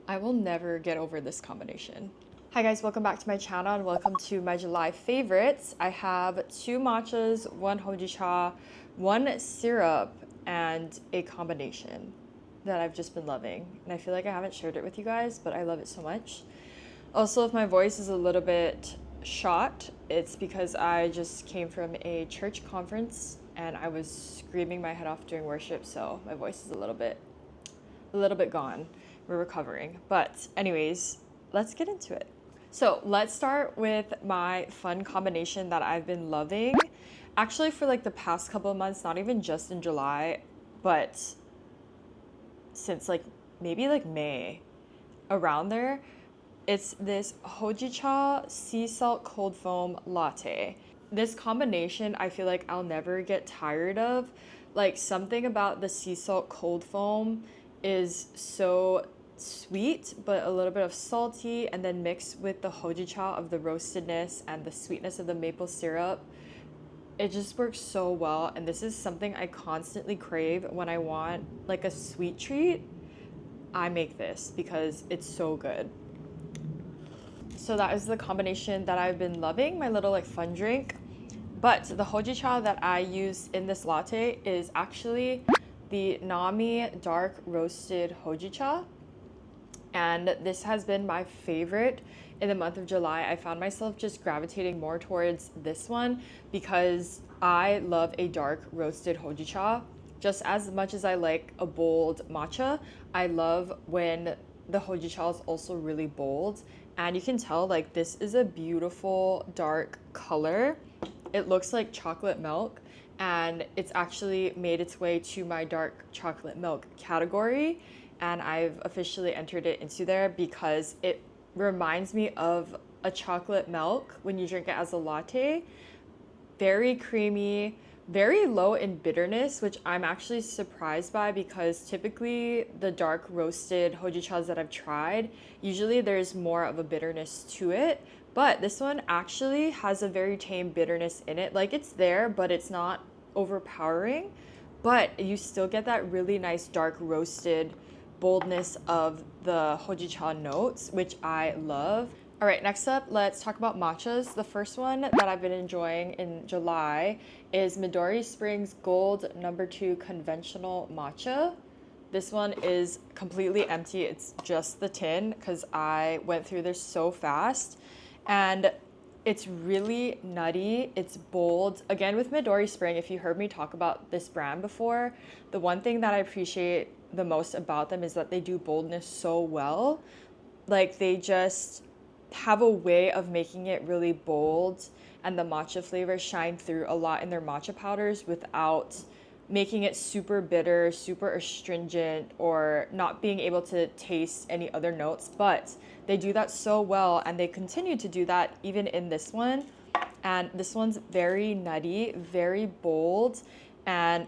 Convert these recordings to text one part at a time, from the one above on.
I will never get over this combination. Hi guys, welcome back to my channel and welcome to my July favorites. I have 2 matchas, 1 hojicha, 1 syrup, and a combination that I've just been loving. And I feel like I haven't shared it with you guys, but I love it so much. Also, if my voice is a little bit shot, it's because I just came from a church conference and I was screaming my head off during worship, so my voice is a little bit gone. We're recovering. But anyways, let's get into it. So let's start with my fun combination that I've been loving. Actually, for like the past couple of months, not even just in July, but since like maybe like May, around there, it's this hojicha sea salt cold foam latte. This combination, I feel like I'll never get tired of. Like something about the sea salt cold foam is so sweet, but a little bit of salty, and then mixed with the hojicha of the roastedness and the sweetness of the maple syrup. It just works so well, and this is something I constantly crave when I want like a sweet treat. I make this because it's so good. So that is the combination that I've been loving, my little like fun drink. But the hojicha that I use in this latte is actually the nami dark roasted hojicha. And this has been my favorite in the month of July. I found myself just gravitating more towards this one because I love a dark roasted hojicha. Just as much as I like a bold matcha, I love when the hojicha is also really bold. And you can tell like this is a beautiful dark color. It looks like chocolate milk, and it's actually made its way to my dark chocolate milk category, and I've officially entered it into there because it reminds me of a chocolate milk when you drink it as a latte. Very creamy, very low in bitterness, which I'm actually surprised by because typically the dark roasted hojichas that I've tried, usually there's more of a bitterness to it. But this one actually has a very tame bitterness in it. Like it's there, but it's not overpowering. But you still get that really nice dark roasted boldness of the hojicha notes, which I love. All right, next up, let's talk about matchas. The first one that I've been enjoying in July is Midori Springs Gold #2 Conventional Matcha. This one is completely empty. It's just the tin because I went through this so fast. And it's really nutty. It's bold. Again, with Midori Spring, if you heard me talk about this brand before, the one thing that I appreciate the most about them is that they do boldness so well. Like they just have a way of making it really bold, and the matcha flavors shine through a lot in their matcha powders without making it super bitter, super astringent, or not being able to taste any other notes. But they do that so well, and they continue to do that even in this one. And this one's very nutty, very bold, and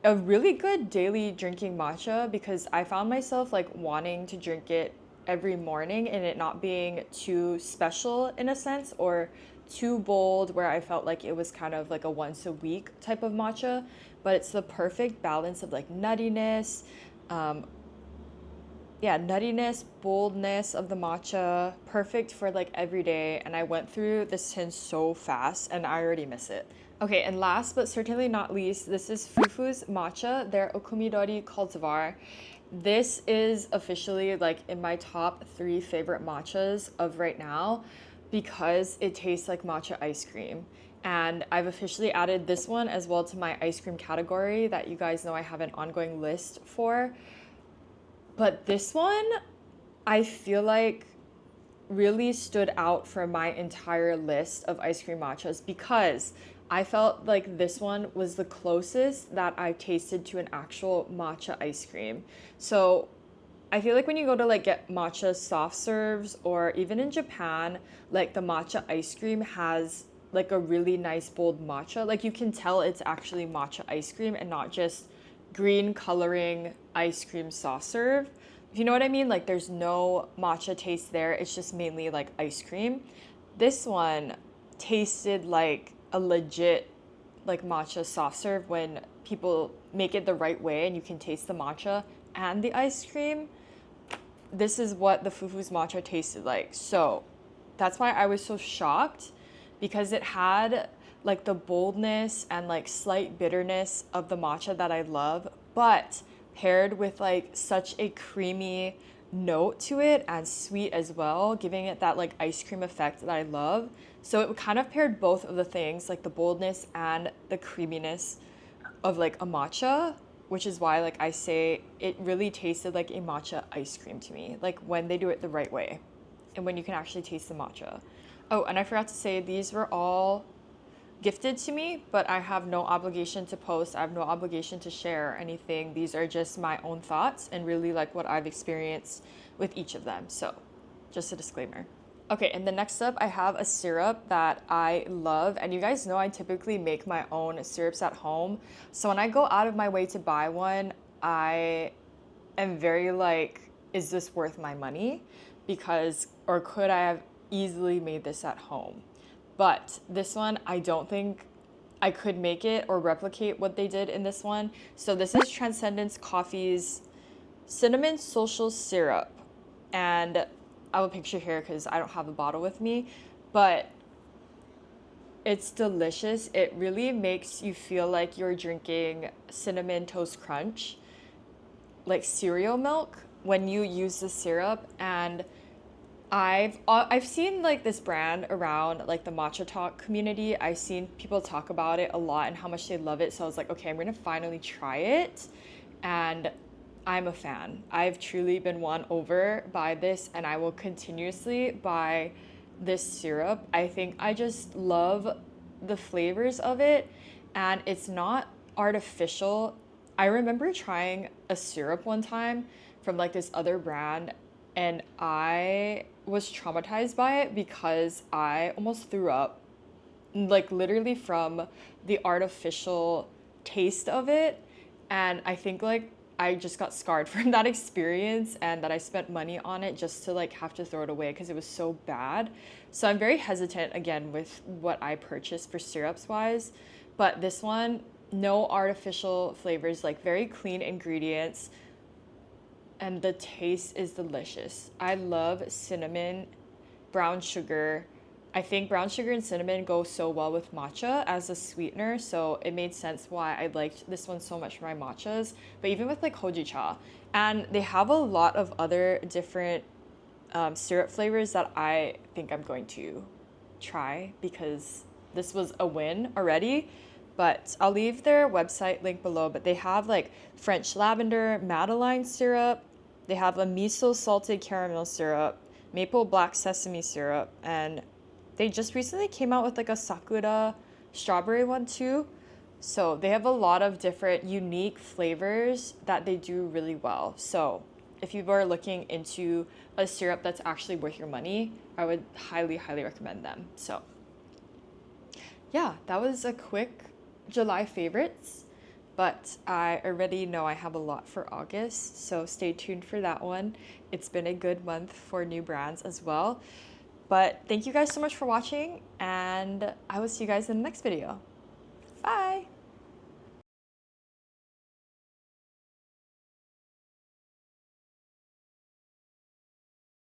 a really good daily drinking matcha because I found myself like wanting to drink it every morning and it not being too special in a sense or too bold where I felt like it was kind of like a once a week type of matcha, but it's the perfect balance of like nuttiness, nuttiness, boldness of the matcha, perfect for like every day. And I went through this tin so fast and I already miss it. Okay, and last but certainly not least, this is Fufu's matcha, their okumidori cultivar. This is officially like in my top 3 favorite matchas of right now because it tastes like matcha ice cream. And I've officially added this one as well to my ice cream category that you guys know I have an ongoing list for. But this one, I feel like really stood out from my entire list of ice cream matchas because I felt like this one was the closest that I've tasted to an actual matcha ice cream. So I feel like when you go to like get matcha soft serves or even in Japan, like the matcha ice cream has like a really nice bold matcha. Like you can tell it's actually matcha ice cream and not just green coloring ice cream soft serve. If you know what I mean, like there's no matcha taste there. It's just mainly like ice cream. This one tasted like a legit like matcha soft serve when people make it the right way and you can taste the matcha and the ice cream. this is what the fufu's matcha tasted like. So that's why I was so shocked, because it had like the boldness and like slight bitterness of the matcha that I love, but paired with like such a creamy note to it and sweet as well, giving it that like ice cream effect that I love. So it kind of paired both of the things, like the boldness and the creaminess of like a matcha, which is why like I say it really tasted like a matcha ice cream to me, like when they do it the right way and when you can actually taste the matcha. Oh, and I forgot to say, these were all gifted to me, but I have no obligation to post. I have no obligation to share anything. These are just my own thoughts and really like what I've experienced with each of them. So just a disclaimer. Okay, and the next up, I have a syrup that I love. And you guys know I typically make my own syrups at home. So when I go out of my way to buy one, I am very like, is this worth my money? Because, or could I have easily made this at home? But this one, I don't think I could make it or replicate what they did in this one. So this is Transcendence Coffee's Cinnamon Social Syrup. And I will picture here because I don't have a bottle with me, but it's delicious. It really makes you feel like you're drinking Cinnamon Toast Crunch, like cereal milk, when you use the syrup. And I've seen like this brand around like the matcha talk community. I've seen people talk about it a lot and how much they love it. So I was like, okay, I'm gonna finally try it. And I'm a fan. I've truly been won over by this, and I will continuously buy this syrup. I think I just love the flavors of it, and it's not artificial. I remember trying a syrup one time from like this other brand, and I was traumatized by it because I almost threw up, like literally from the artificial taste of it. And I think like I just got scarred from that experience, and that I spent money on it just to like have to throw it away because it was so bad. So I'm very hesitant again with what I purchase for syrups wise. But this one, no artificial flavors, like very clean ingredients, and the taste is delicious. I love cinnamon, brown sugar. I think brown sugar and cinnamon go so well with matcha as a sweetener, so it made sense why I liked this one so much for my matchas. But even with like hojicha, and they have a lot of other different syrup flavors that I think I'm going to try, because this was a win already. But I'll leave their website link below. But they have like French lavender Madeline syrup, they have a miso salted caramel syrup, maple black sesame syrup, and they just recently came out with like a sakura strawberry one too. So they have a lot of different unique flavors that they do really well. So if you are looking into a syrup that's actually worth your money, I would highly, highly recommend them. So yeah, that was a quick July favorites, but I already know I have a lot for August, so stay tuned for that one. It's been a good month for new brands as well. But thank you guys so much for watching, and I will see you guys in the next video.